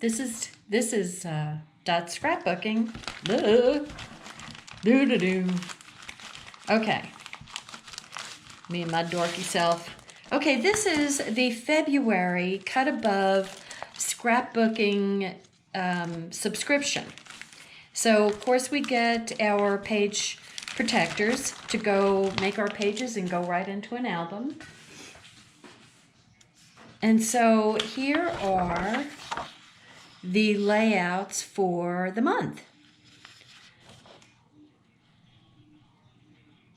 This is dot scrapbooking. Do do do. Okay. Me and my dorky self. Okay, this is the February cut above scrapbooking subscription. So of course we get our page protectors to go make our pages and go right into an album. And so here are the layouts for the month.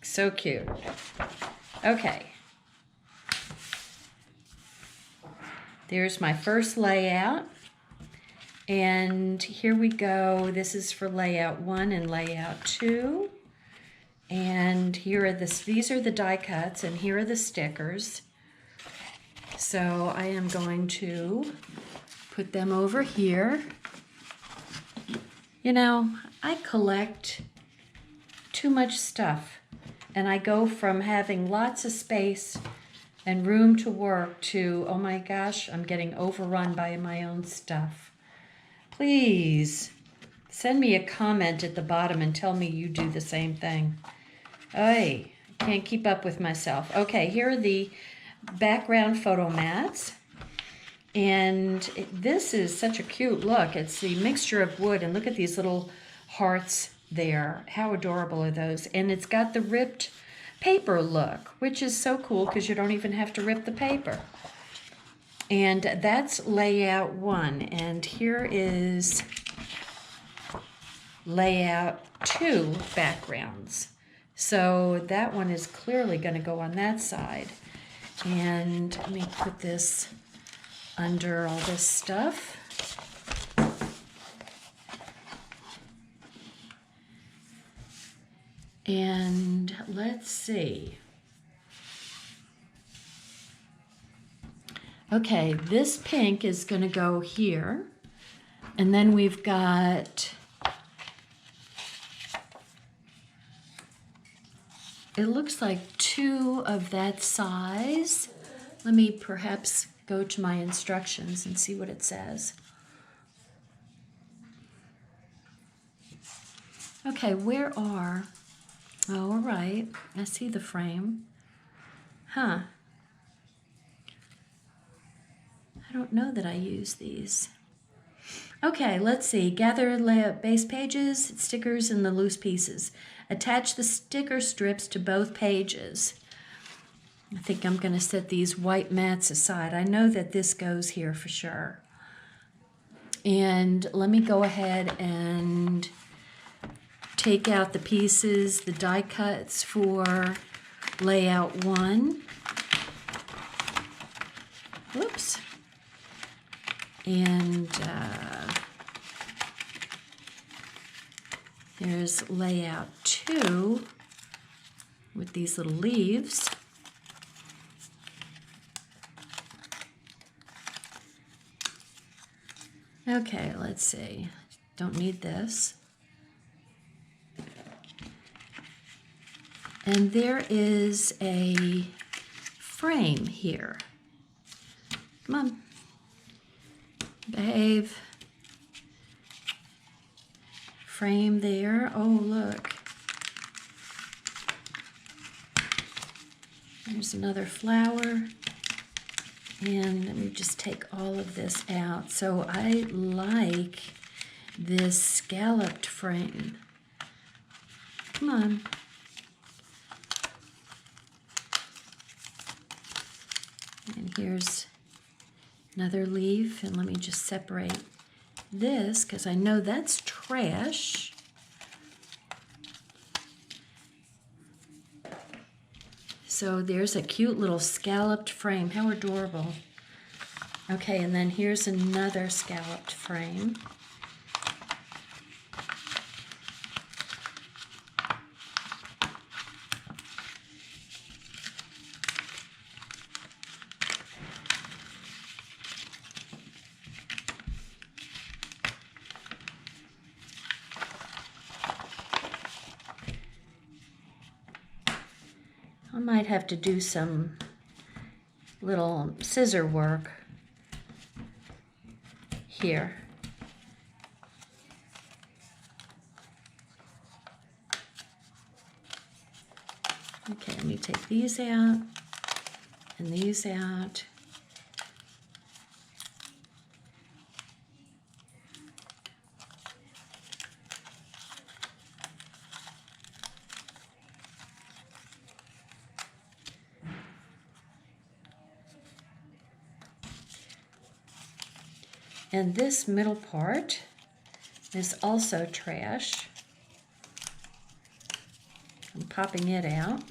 So cute. Okay. There's my first layout. And here we go. This is for layout 1 and layout 2. And here are these are the die cuts, and here are the stickers. So I am going to put them over here. You know, I collect too much stuff, and I go from having lots of space and room to work to, oh my gosh, I'm getting overrun by my own stuff. Please send me a comment at the bottom and tell me you do the same thing. I can't keep up with myself. Okay, here are the background photo mats. And this is such a cute look. It's the mixture of wood, and look at these little hearts there. How adorable are those? And it's got the ripped paper look, which is so cool because you don't even have to rip the paper. And that's layout 1. And here is layout 2 backgrounds. So that one is clearly going to go on that side. And let me put this under all this stuff. And let's see. Okay, this pink is going to go here. And then we've got, it looks like 2 of that size. Let me perhaps go to my instructions and see what it says. Okay, where are, oh, all right, I see the frame. Huh. I don't know that I use these. Okay, let's see. Gather layout base pages, stickers, and the loose pieces. Attach the sticker strips to both pages. I think I'm going to set these white mats aside. I know that this goes here for sure. And let me go ahead and take out the pieces, the die cuts for layout 1. Whoops. And there's layout 2 with these little leaves. Okay, let's see. Don't need this. And there is a frame here. Come on. Behave. Frame there. Oh, look. There's another flower. And let me just take all of this out. So I like this scalloped frame. Come on. And here's another leaf. And let me just separate this because I know that's trash. So there's a cute little scalloped frame. How adorable. Okay, and then here's another scalloped frame. I might have to do some little scissor work here. Okay, let me take these out and these out. And this middle part is also trash. I'm popping it out.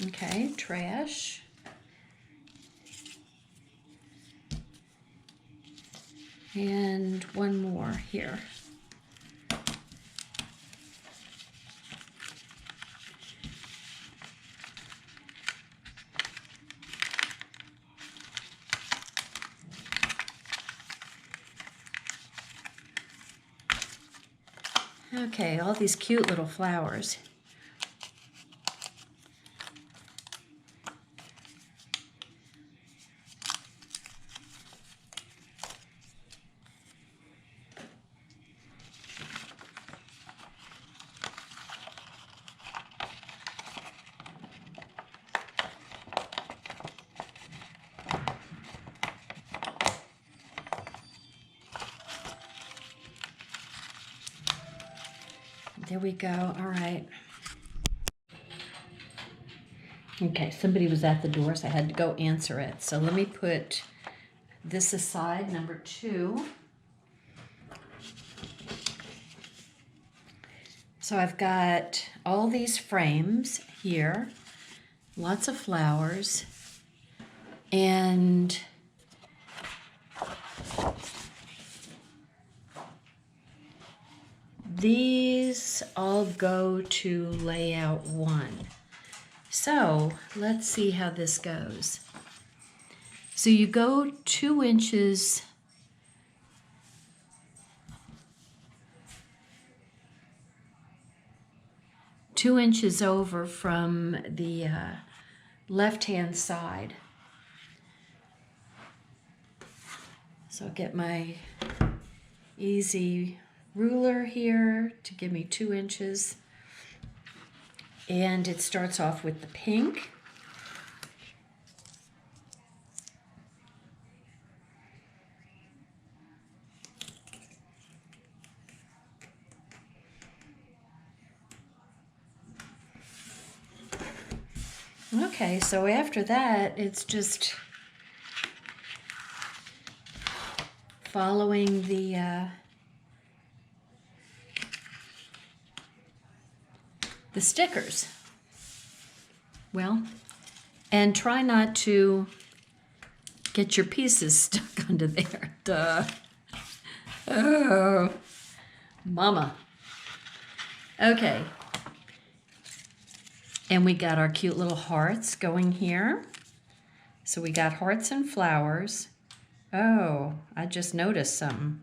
Okay, trash. And one more here. Okay, all these cute little flowers. There we go. All right. Okay, somebody was at the door, so I had to go answer it. So let me put this aside, number 2. So I've got all these frames here, lots of flowers, and these all go to layout 1. So let's see how this goes. So you go 2 inches over from the left-hand side. So I'll get my easy ruler here to give me 2 inches. And it starts off with the pink. Okay, so after that, it's just following the stickers. Well, and try not to get your pieces stuck under there. Duh. Oh, mama. Okay. And we got our cute little hearts going here. So we got hearts and flowers. Oh, I just noticed something.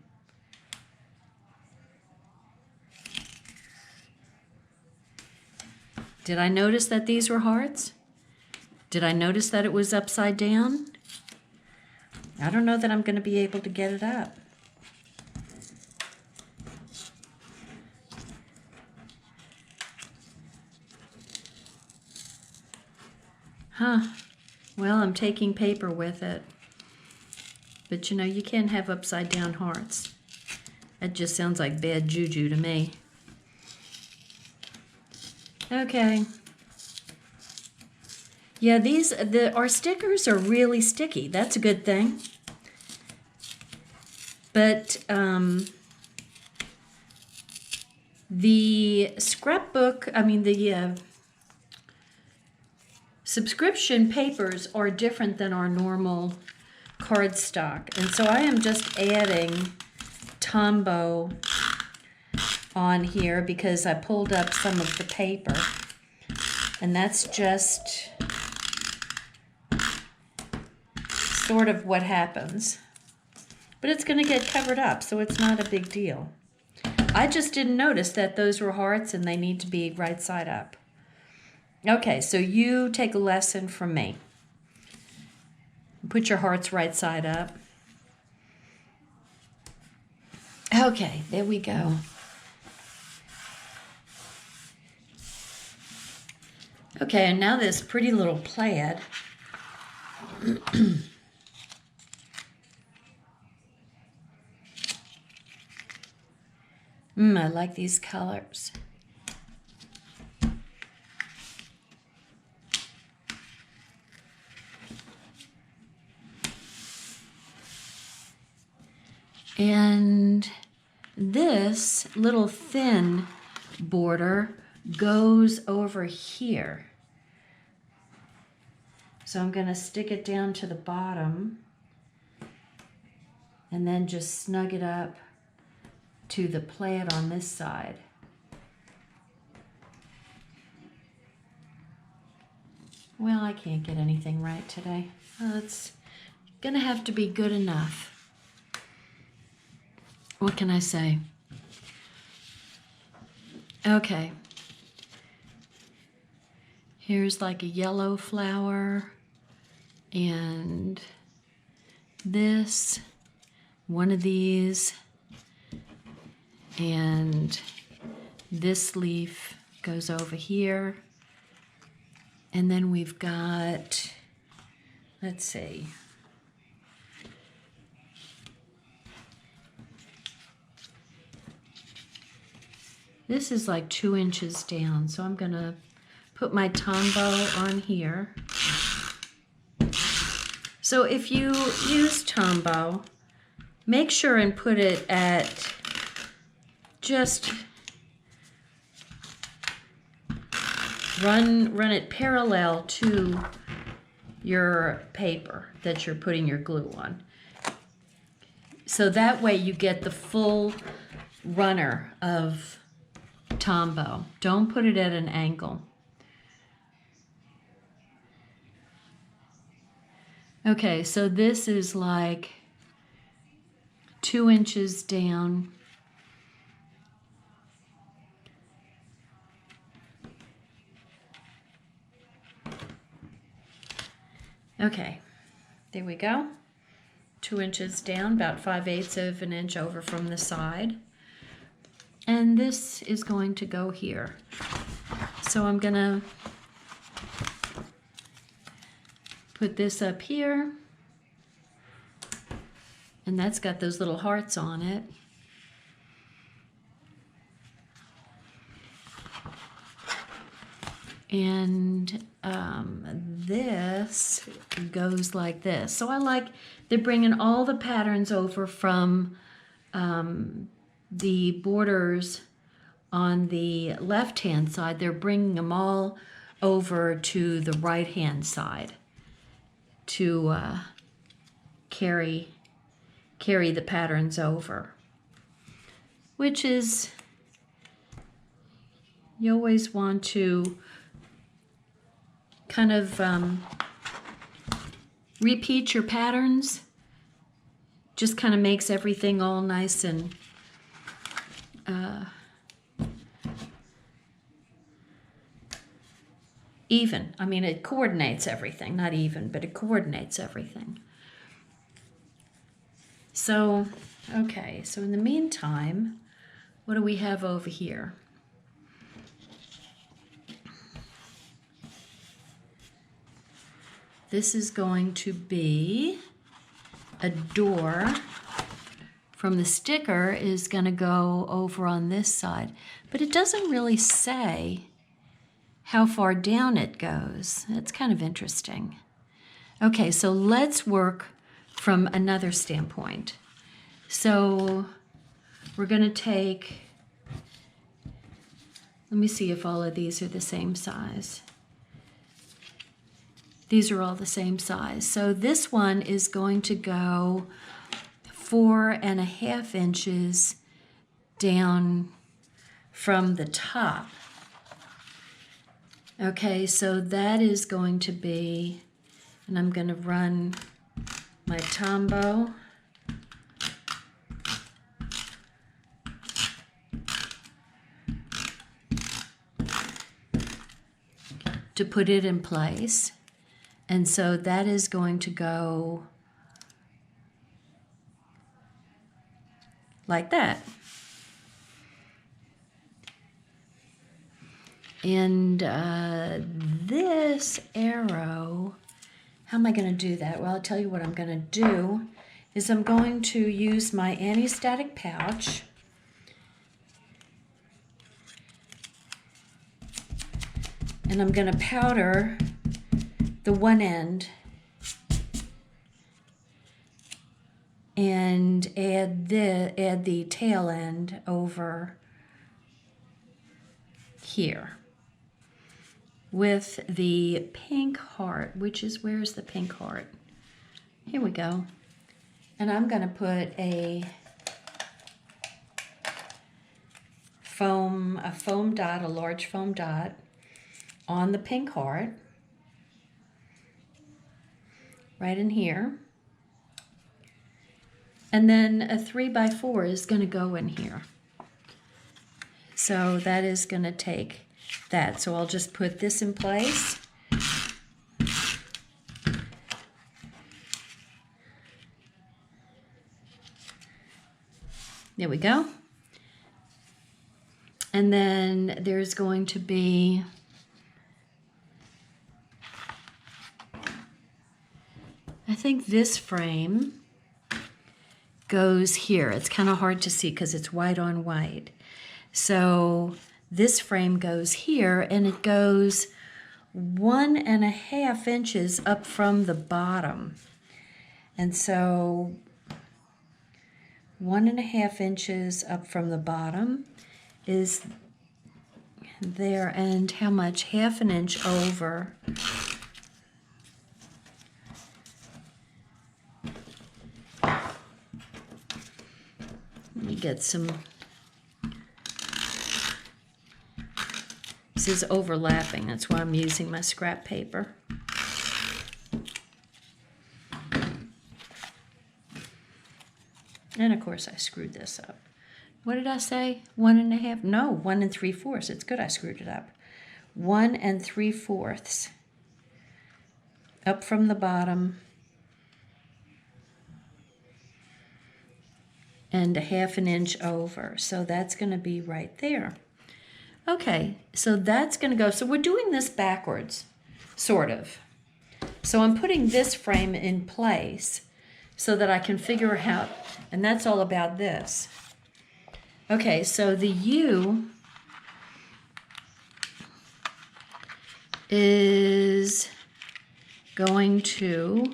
Did I notice that these were hearts? Did I notice that it was upside down? I don't know that I'm going to be able to get it up. Huh. Well, I'm taking paper with it. But you know, you can't have upside down hearts. That just sounds like bad juju to me. Okay. Yeah, our stickers are really sticky. That's a good thing. But the scrapbook, the subscription papers are different than our normal cardstock. And so I am just adding Tombow on here because I pulled up some of the paper, and that's just sort of what happens. But it's going to get covered up, so it's not a big deal. I just didn't notice that those were hearts and they need to be right side up. Okay, so you take a lesson from me. Put your hearts right side up. Okay, there we go. Okay, and now this pretty little plaid. I like these colors. And this little thin border goes over here. So I'm going to stick it down to the bottom and then just snug it up to the plaid on this side. Well, I can't get anything right today. It's gonna have to be good enough. What can I say? Okay. Here's like a yellow flower, and this, one of these, and this leaf goes over here. And then we've got, let's see. This is like 2 inches down, so I'm gonna put my tombow on here. So if you use tombow, make sure and put it at just run it parallel to your paper that you're putting your glue on. So that way you get the full runner of tombow. Don't put it at an angle. Okay, so this is like 2 inches down. Okay, there we go. 2 inches down, about 5/8 of an inch over from the side. And this is going to go here. So I'm gonna put this up here. And that's got those little hearts on it. And this goes like this. So I like, they're bringing all the patterns over from the borders on the left-hand side. They're bringing them all over to the right-hand side to carry the patterns over, which is, you always want to kind of repeat your patterns. Just kind of makes everything all nice and even. I mean, it coordinates everything. Not even, but it coordinates everything. So, okay, so in the meantime, what do we have over here? This is going to be a door. From the sticker is going to go over on this side, but it doesn't really say how far down it goes. That's kind of interesting. Okay, so let's work from another standpoint. So we're going to take, let me see if all of these are the same size. These are all the same size. So this one is going to go 4.5 inches down from the top. Okay, so that is going to be, and I'm going to run my tombow. to put it in place. And so that is going to go like that. And this arrow, how am I going to do that? Well, I'll tell you what I'm going to do is I'm going to use my anti-static pouch. And I'm going to powder the one end and add the tail end over here with the pink heart, which is, where's the pink heart? Here we go. And I'm going to put a foam dot, a large foam dot on the pink heart right in here. And then a 3x4 is going to go in here. So that is going to take that. So I'll just put this in place. There we go. And then there's going to be I think this frame goes here. It's kind of hard to see because it's white on white. So this frame goes here, and it goes 1.5 inches up from the bottom. And so 1.5 inches up from the bottom is there, and how much? 1/2 inch over. Let me get some. This is overlapping, that's why I'm using my scrap paper. And of course I screwed this up. What did I say? 1.5? No, 1 3/4. It's good I screwed it up. 1 3/4 up from the bottom, and 1/2 inch over. So that's going to be right there. Okay, so that's going to go. So we're doing this backwards, sort of. So I'm putting this frame in place so that I can figure out, and that's all about this. Okay, so the U is going to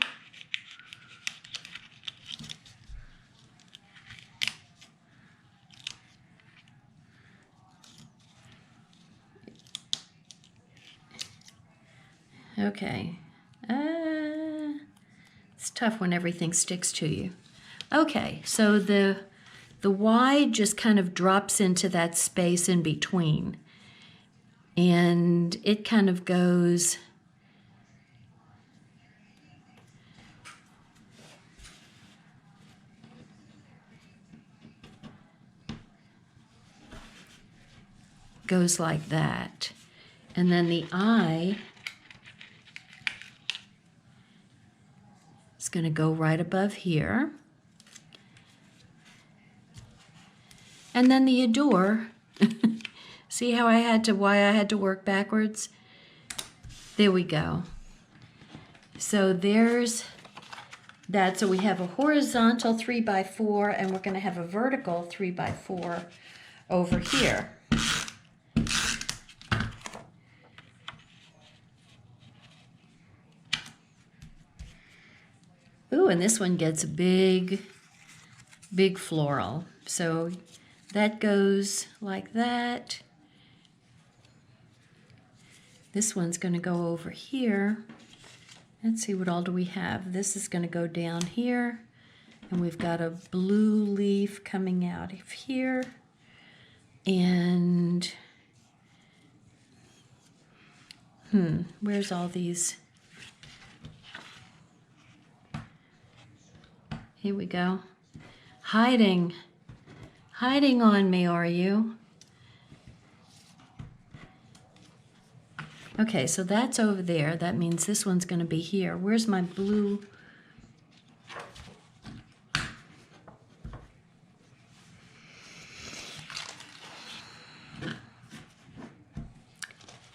okay. It's tough when everything sticks to you. Okay, so the Y just kind of drops into that space in between. And it kind of goes like that. And then the I is going to go right above here. And then the adore, see how why I had to work backwards? There we go. So there's that. So we have a horizontal 3x4, and we're going to have a vertical 3x4 over here. Ooh, and this one gets a big floral. So that goes like that. This one's going to go over here. Let's see, what all do we have? This is going to go down here, and we've got a blue leaf coming out of here. And where's all these? Here we go. Hiding on me, are you? Okay, so that's over there. That means this one's going to be here. Where's my blue?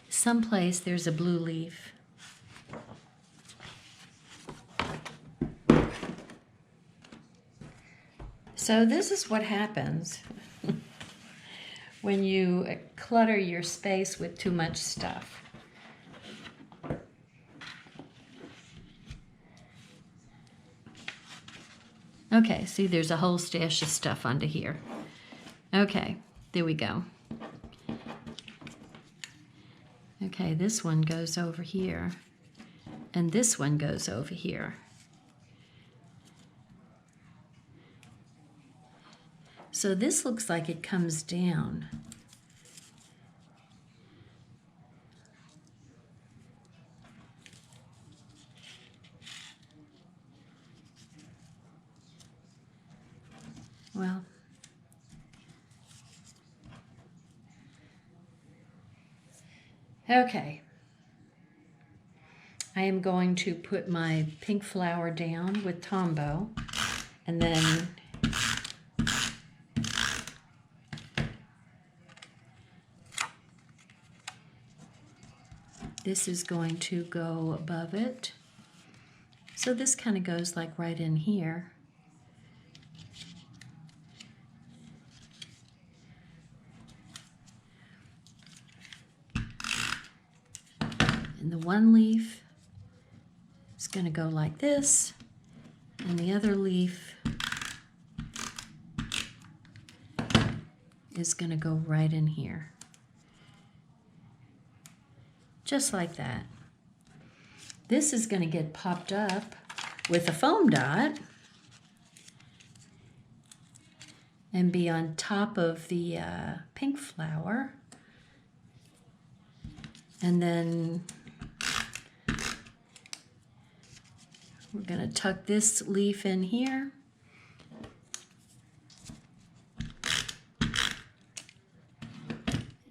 Someplace there's a blue leaf. So this is what happens when you clutter your space with too much stuff. Okay, see, there's a whole stash of stuff under here. Okay, there we go. Okay, this one goes over here, and this one goes over here. So this looks like it comes down. Well, okay. I am going to put my pink flower down with Tombow, and then this is going to go above it. So this kind of goes like right in here. And the one leaf is going to go like this, and the other leaf is going to go right in here. Just like that. This is going to get popped up with a foam dot and be on top of the pink flower. And then we're going to tuck this leaf in here.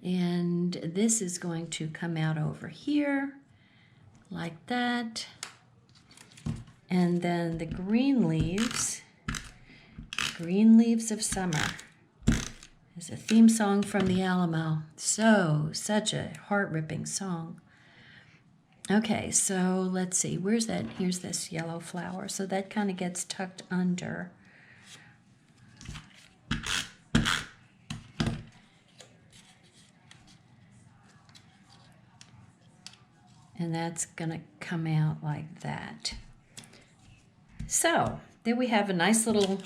And this is going to come out over here like that. And then the green leaves of Summer, is a theme song from the Alamo. Such a heart-ripping song. Okay, so let's see, where's that? Here's this yellow flower. So that kind of gets tucked under. And that's gonna come out like that. So there we have a nice little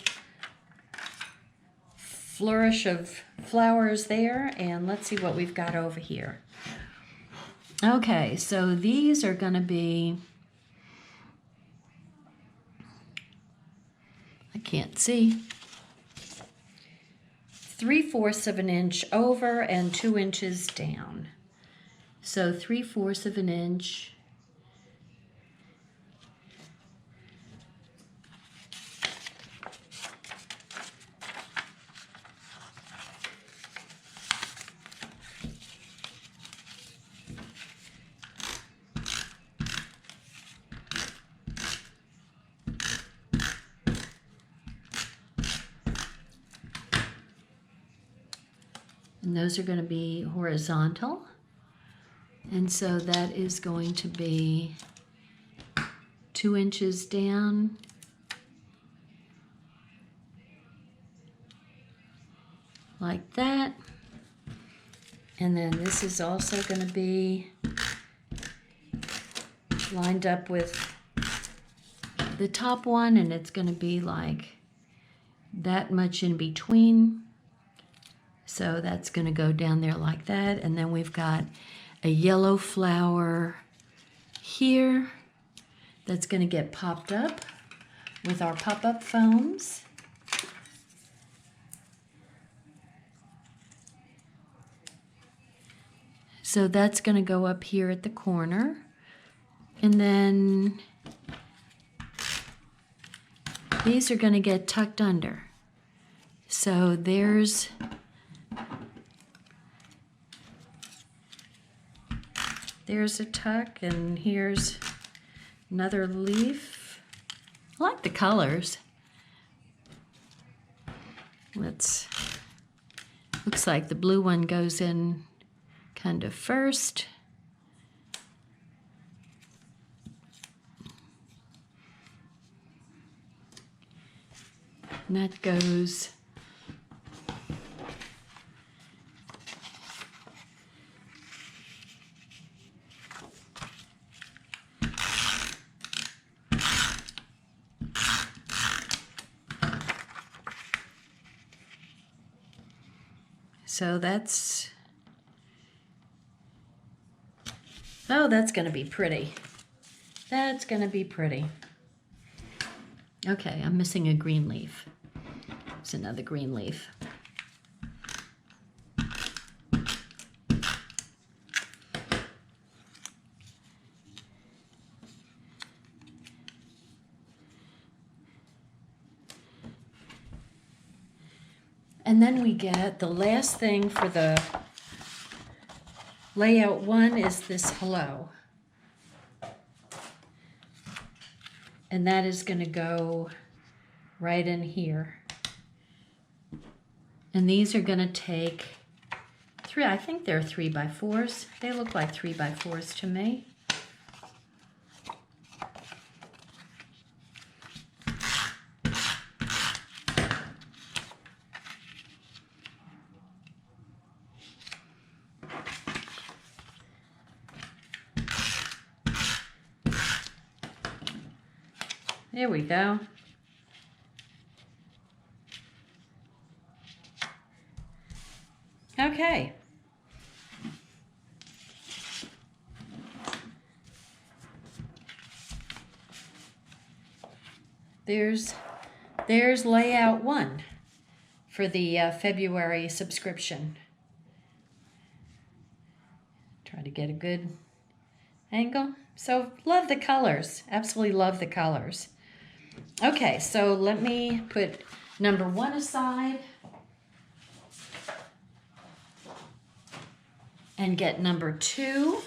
flourish of flowers there, and let's see what we've got over here. Okay, so these are gonna be, I can't see, 3/4 of an inch over and 2 inches down. So 3/4 of an inch. And those are going to be horizontal. And so that is going to be 2 inches down. Like that. And then this is also going to be lined up with the top one, and it's going to be like that much in between. So that's going to go down there like that. And then we've got a yellow flower here that's going to get popped up with our pop-up foams. So that's going to go up here at the corner. And then these are going to get tucked under. So there's there's a tuck, and here's another leaf. I like the colors. Looks like the blue one goes in kind of first. And that goes so that's, oh, that's going to be pretty. That's going to be pretty. Okay, I'm missing a green leaf. It's another green leaf. And then we get the last thing for the layout one is this hello. And that is going to go right in here. And these are going to take three, I think they're 3x4s. They look like 3x4s to me. There we go. Okay. There's layout one for the February subscription. Try to get a good angle. So love the colors. Absolutely love the colors. Okay, so let me put number one aside and get number two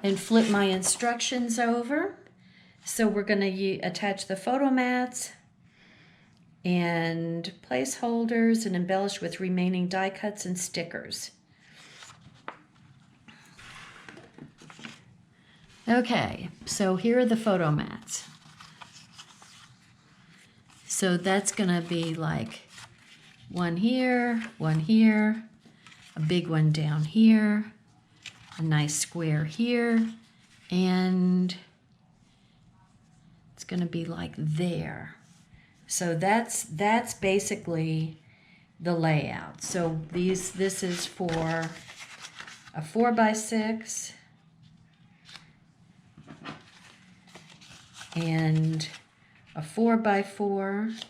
and flip my instructions over. So we're going to attach the photo mats and placeholders and embellish with remaining die cuts and stickers. Okay, so here are the photo mats. So that's going to be like one here, a big one down here, a nice square here, and it's going to be like there. So that's basically the layout. So this is for a 4x6 and a 4x4.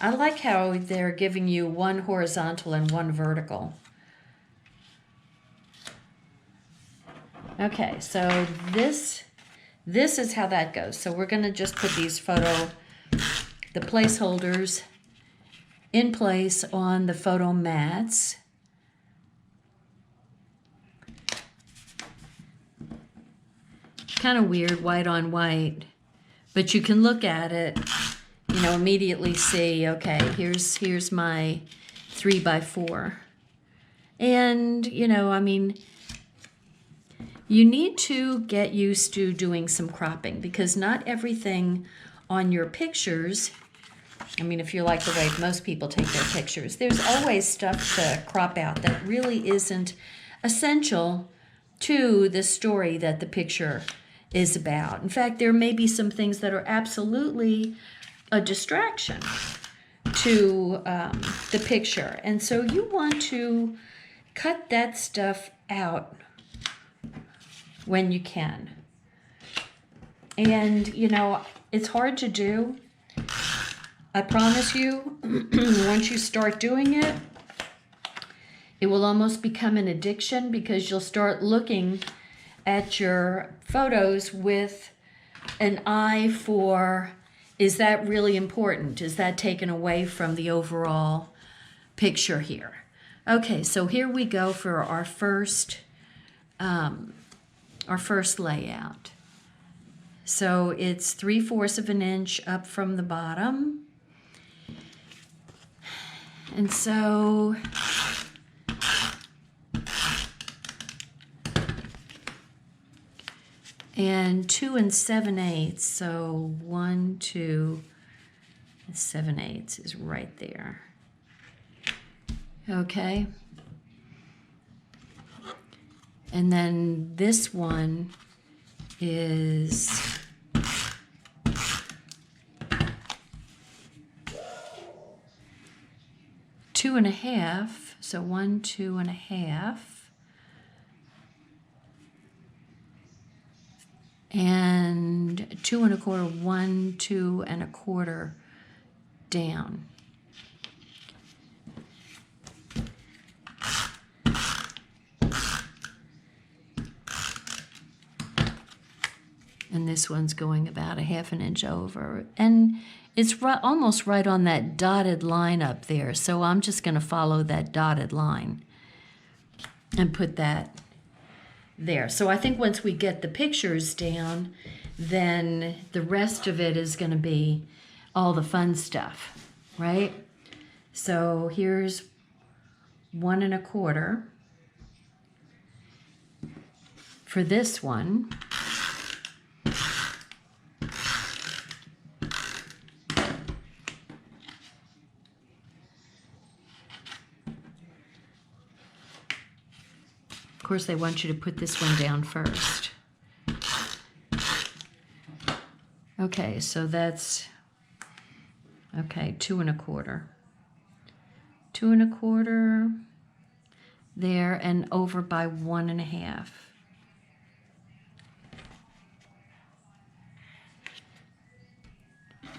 I like how they're giving you one horizontal and one vertical. Okay, so this is how that goes. So we're going to just put these the placeholders in place on the photo mats. Kind of weird, white on white, but you can look at it, you know, immediately see, okay, here's my 3x4. And, you know, I mean, you need to get used to doing some cropping because not everything on your pictures, I mean, if you're like the way most people take their pictures, there's always stuff to crop out that really isn't essential to the story that the picture is about. In fact, there may be some things that are absolutely a distraction to the picture. And so you want to cut that stuff out when you can. And, you know, it's hard to do. I promise you, once you start doing it, it will almost become an addiction because you'll start looking at your photos with an eye for, is that really important? Is that taken away from the overall picture here? Okay, so here we go for our first layout. So it's 3/4 of an inch up from the bottom. And so and 2 7/8, so 1, 2, 7/8 is right there. Okay. And then this one is 2 1/2, so 1, 2 1/2. And 2 1/4, 1, 2 1/4 down. And this one's going about 1/2 inch over. And it's almost right on that dotted line up there. So I'm just going to follow that dotted line and put that there. So I think once we get the pictures down, then the rest of it is going to be all the fun stuff, right? So here's 1 1/4 for this one. Of course, they want you to put this one down first. Okay, so that's, okay, 2 1/4. 2 1/4 there and over by 1 1/2.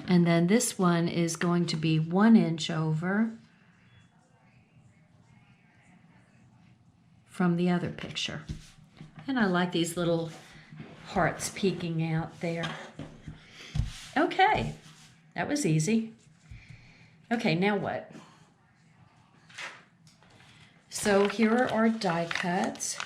And then this one is going to be 1 inch over from the other picture. And I like these little hearts peeking out there. Okay, that was easy. Okay, now what? So here are our die cuts.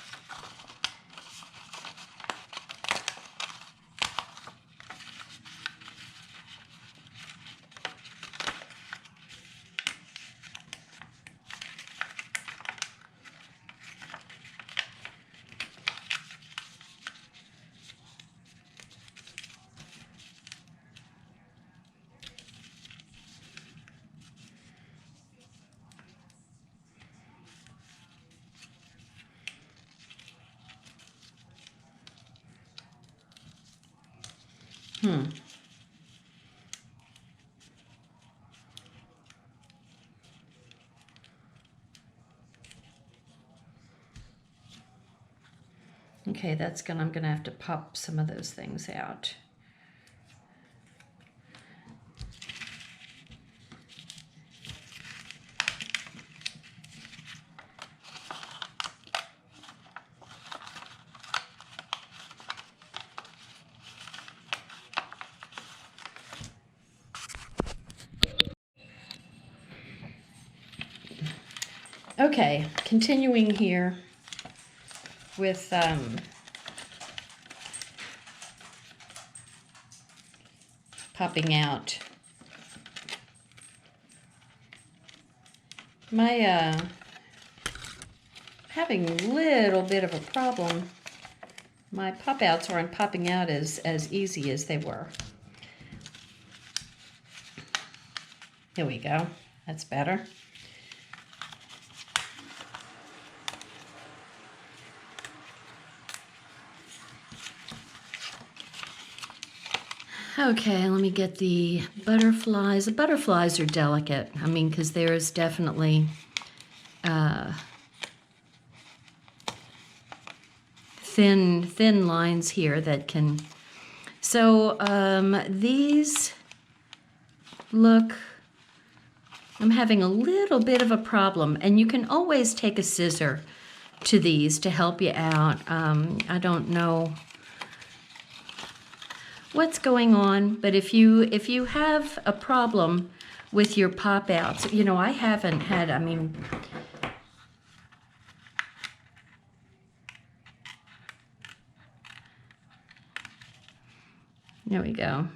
Okay, I'm gonna have to pop some of those things out. Okay, continuing here with popping out. My having a little bit of a problem. My pop outs aren't popping out as easy as they were. Here we go. That's better. Okay, let me get the butterflies. The butterflies are delicate. I mean, because there's definitely thin lines here that can. So these look. I'm having a little bit of a problem, and you can always take a scissor to these to help you out. I don't know what's going on, but if you have a problem with your pop outs, you know, I haven't had, I mean, There we go.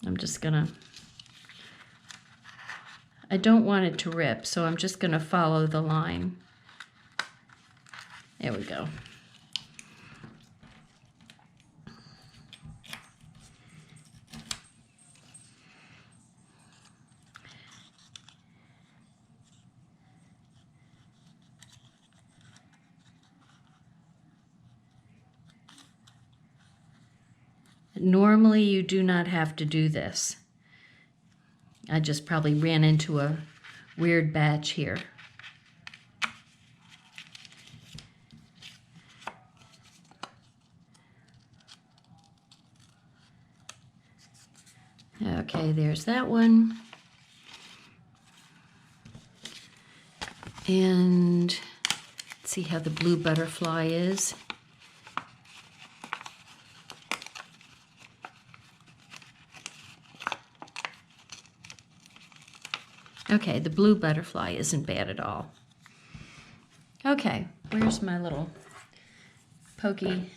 I'm just gonna, I don't want it to rip, so I'm just gonna follow the line. There we go. Normally you do not have to do this. I just probably ran into a weird batch here. Okay, there's that one. And let's see how the blue butterfly is. Okay, the blue butterfly isn't bad at all. Okay, where's my little Pokemon?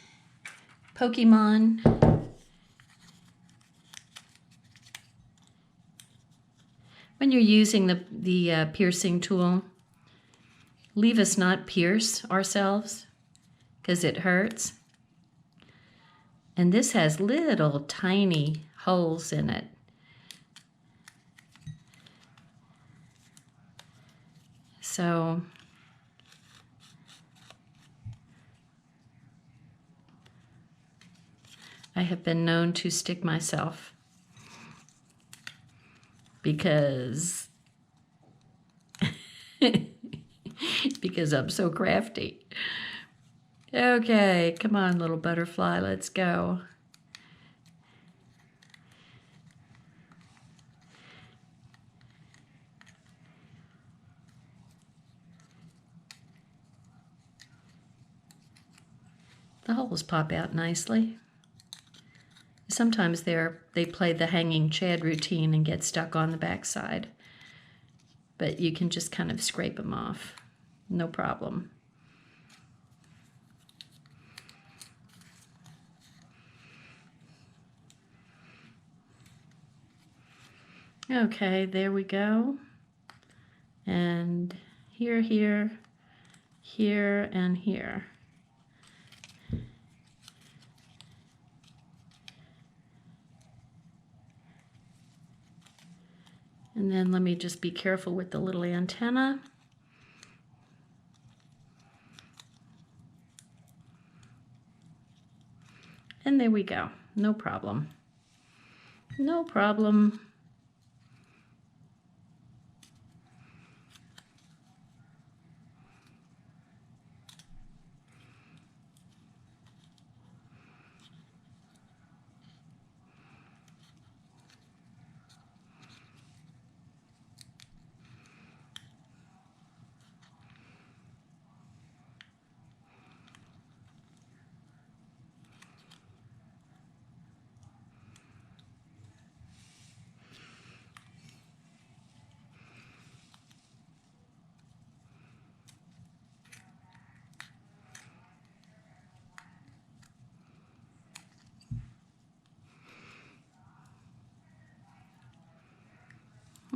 When you're using the piercing tool, leave us not pierce ourselves because it hurts. And this has little tiny holes in it. So I have been known to stick myself because because I'm so crafty. Okay, come on, little butterfly, let's go. The holes pop out nicely. Sometimes they play the hanging Chad routine and get stuck on the back side, but you can just kind of scrape them off, no problem. Okay, there we go. And here, here, here, and here. And then let me just be careful with the little antenna. And there we go, no problem. No problem.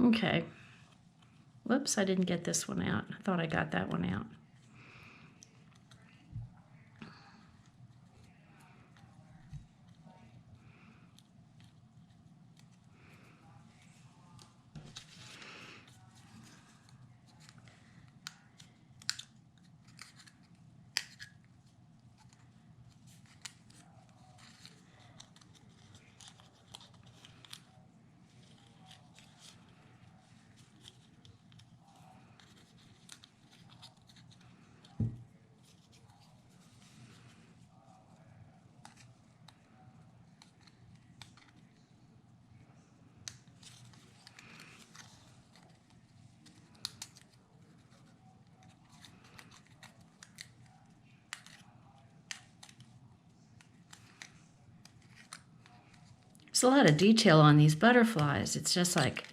Okay. Whoops, I didn't get this one out. I thought I got that one out. There's a lot of detail on these butterflies. It's just like,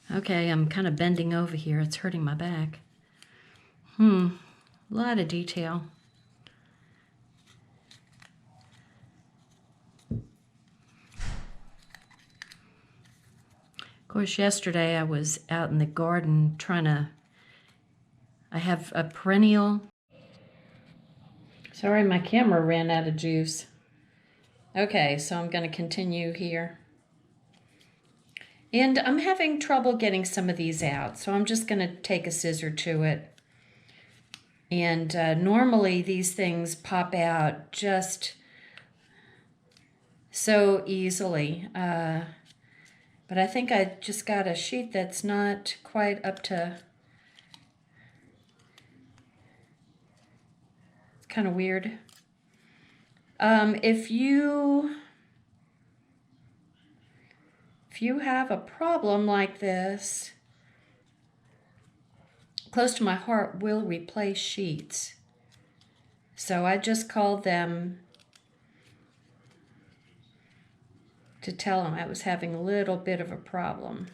okay, I'm kind of bending over here. It's hurting my back. A lot of detail. course, yesterday I was out in the garden I have a perennial. Sorry, my camera ran out of juice. Okay, so I'm going to continue here. And I'm having trouble getting some of these out, so I'm just going to take a scissor to it. And normally these things pop out just so easily. But I think I just got a sheet that's not quite up to... It's kind of weird. If you have a problem like this, Close to My Heart will replace sheets. So I just called them to tell them I was having a little bit of a problem.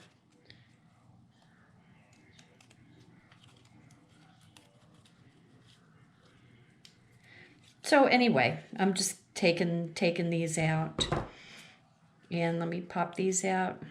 So anyway, I'm just taking these out. And let me pop these out.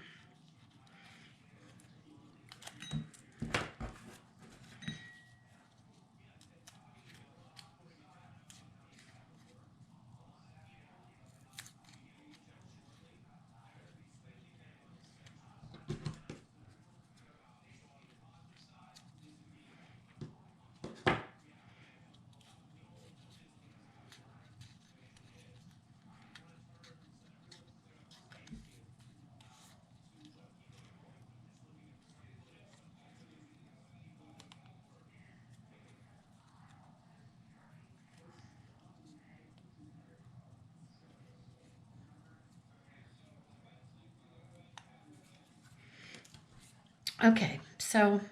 Okay, so,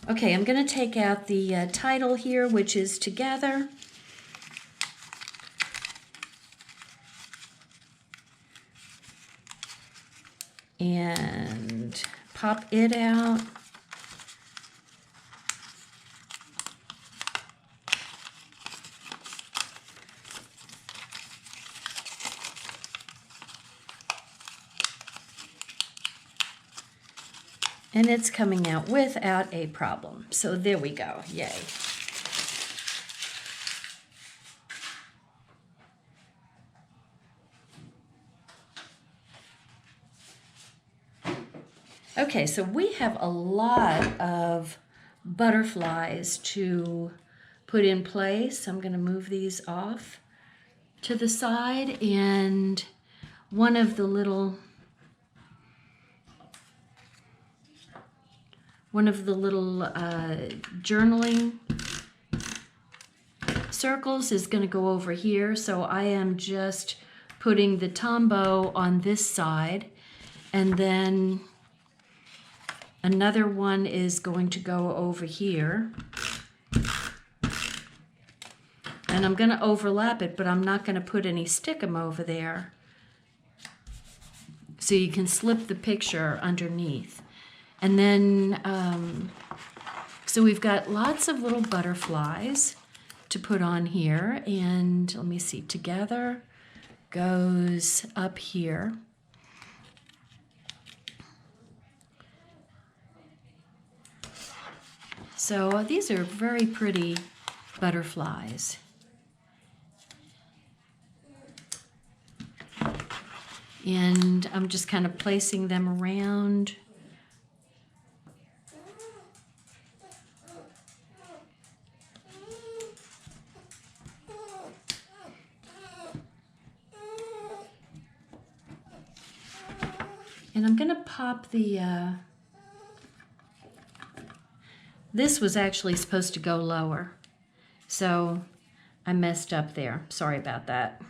I'm going to take out the title here, which is Together. And pop it out. And it's coming out without a problem. So there we go. Yay. Okay, so we have a lot of butterflies to put in place. I'm going to move these off to the side, and one of the little journaling circles is going to go over here. So I am just putting the Tombow on this side, and then another one is going to go over here. And I'm going to overlap it, but I'm not going to put any stickum over there. So you can slip the picture underneath. And then, so we've got lots of little butterflies to put on here. And let me see, Together goes up here. So these are very pretty butterflies. And I'm just kind of placing them around. And I'm going to pop the, this was actually supposed to go lower, so I messed up there. Sorry about that.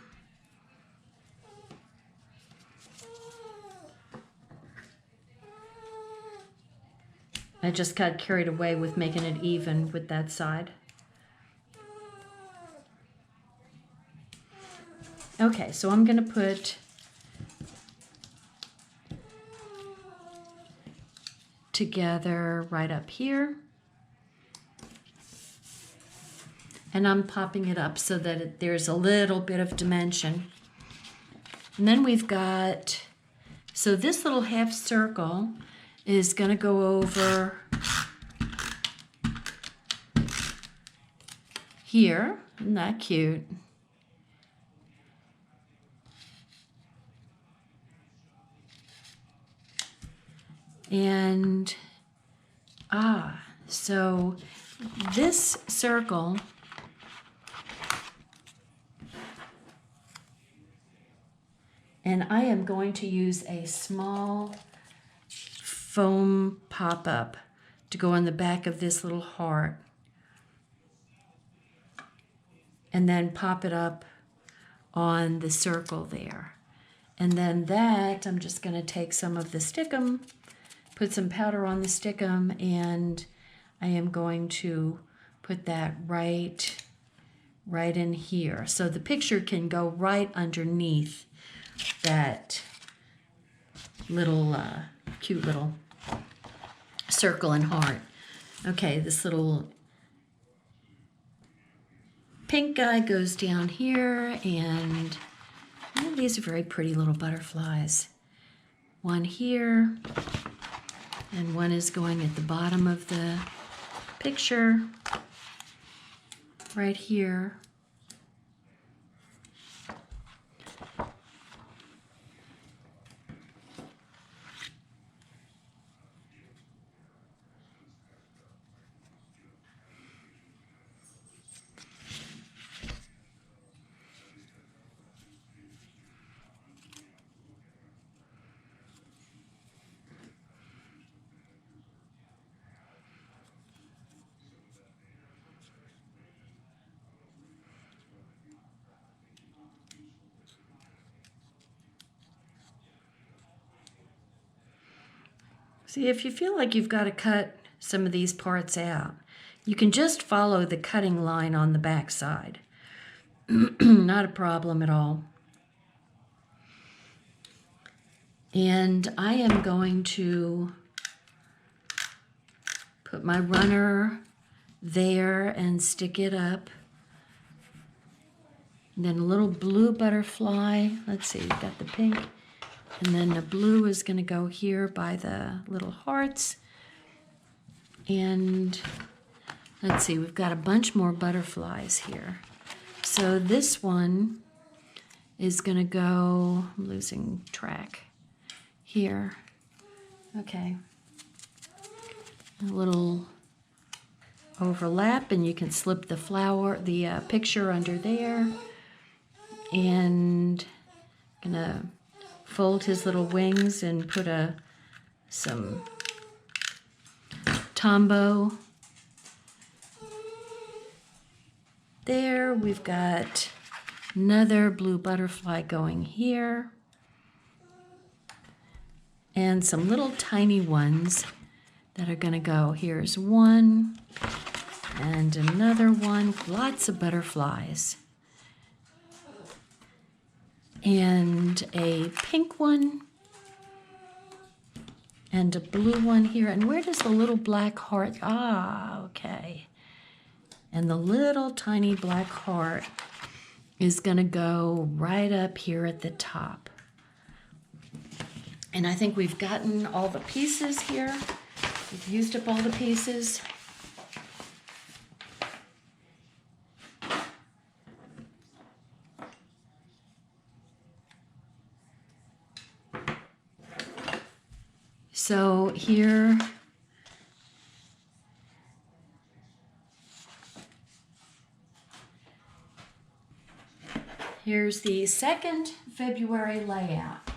I just got carried away with making it even with that side. Okay, so I'm going to put Together right up here. And I'm popping it up so that there's a little bit of dimension. And then we've got, so this little half circle, is going to go over here. Isn't that cute? And, so this circle and I am going to use a small foam pop-up to go on the back of this little heart and then pop it up on the circle there. And then that, I'm just going to take some of the stickum, put some powder on the stickum, and I am going to put that right in here. So the picture can go right underneath that little cute little circle and heart. Okay, this little pink guy goes down here, and these are very pretty little butterflies. One here, and one is going at the bottom of the picture, right here. See, if you feel like you've got to cut some of these parts out, you can just follow the cutting line on the back side. Not a problem at all. And I am going to put my runner there and stick it up. And then a little blue butterfly. Let's see, we've got the pink. And then the blue is going to go here by the little hearts. And let's see, we've got a bunch more butterflies here. So this one is going to go, I'm losing track here. Okay. A little overlap, and you can slip the flower, the picture under there. And I'm going to fold his little wings and put some Tombow there. We've got another blue butterfly going here, and some little tiny ones that are going to go. Here's one and another one. Lots of butterflies. And a pink one, and a blue one here. And where does the little black heart? Okay. And the little tiny black heart is going to go right up here at the top. And I think we've gotten all the pieces here. We've used up all the pieces. So here's the second February layout.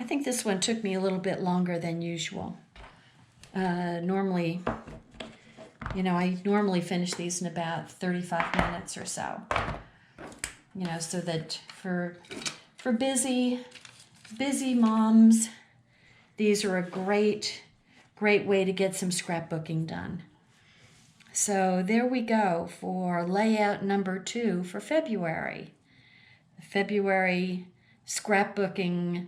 I think this one took me a little bit longer than usual. Normally, I normally finish these in about 35 minutes or so. So that for busy moms, these are a great way to get some scrapbooking done. So there we go for layout number 2 for February. The February scrapbooking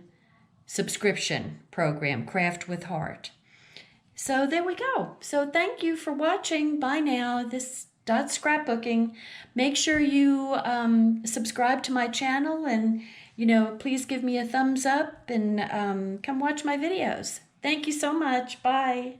subscription program, Craft with Heart. So there we go. So thank you for watching. Bye now. This is Scrapbooking. Make sure you subscribe to my channel, and please give me a thumbs up and come watch my videos. Thank you so much. Bye.